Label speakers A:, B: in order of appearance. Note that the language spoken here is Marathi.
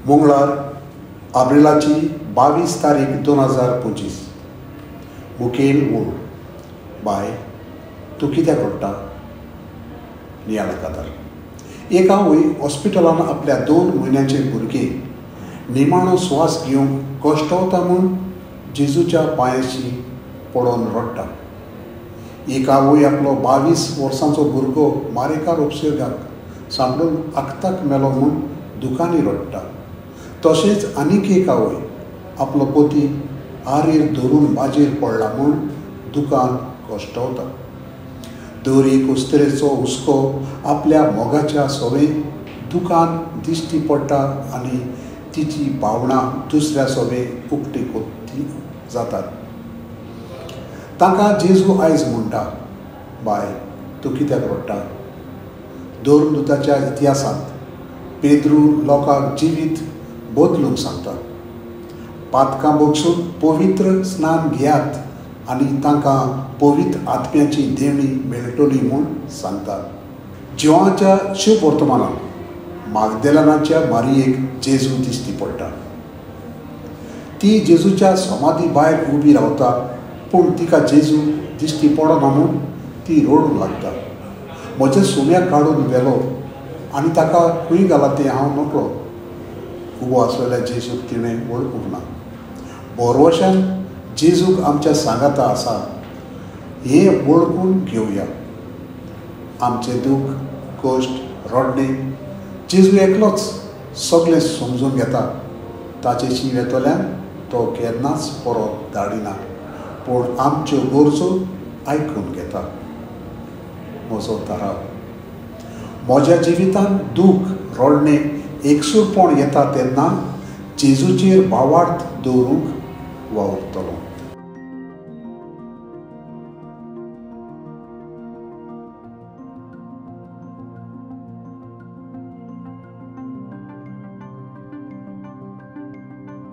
A: मंगळार एप्रिलाची 22 तारीख 2025. मुखेल वोड बाय तूं कित्याक रडटा नियाळ कातर एक आवय हॉस्पिटलान आपल्या 2 म्हयन्यांचे भुरगें निमाणो स्वास घेवंक कश्टवता म्हूण जेजूच्या पांयाची पडोवन रडटा. एक आवय आपलो 22 वर्सांचो भुरगो मारेकार उपसर्गाक सांबाळून आखताक मेलो म्हूण दुखांनी रडटा. तशेंच आनीक एक आवय आपलो पती आरेर धरून बाजेर पडला म्हूण दुखान कश्टवता. दर एक उस्तरेचो हुस्को आपल्या मोगाच्या सोबेन दुखान दिश्टी पडटा आनी तिची भावना दुसऱ्या सोबेक उक्ती कोत्ती जातात. ताका जेजू आयज म्हणटा, बाय तूं कित्याक रडटा. धर्मदुताच्या इतिहासांत पेद्रू लोकांक जिवीत बदलूंक सांगता. पातकां भोगसून पवित्र स्नान घेयात आनी तांकां पवित्र आत्म्याची देवणी मेळटली म्हूण सांगता. जिवाच्या शुभ वर्तमानांत मागदलेनाच्या मारयेक जेजू दिश्टी पडटा. ती जेजूच्या समाधी भायर उबी रावता, पूण तिका जेजू दिश्टी पडना म्हूण ती रडूंक लागता. म्हज्या सुम्याक काडून व्हेलो आनी ताका खंय घाला तें हांव नकळो. उबो आसलेल्या जेजूक तिणें वळखूंक ना. बोरवशान जेजूक आमच्या सांगाता आसा हें वळखून घेवया. आमचें दूख, कश्ट, रडणें जेजू एकलोच सगळें समजून घेता. ताचे शिव्यातल्यान तो केन्नाच परत धाडिना, पूण आमच्यो गरजो आयकून घेता. म्हजो थाराव. म्हज्या जिवितांत दूख, रडणें, एकसूरपण येता तेन्ना जेजूचेर भावार्थ दवरूंक वावुरतलो.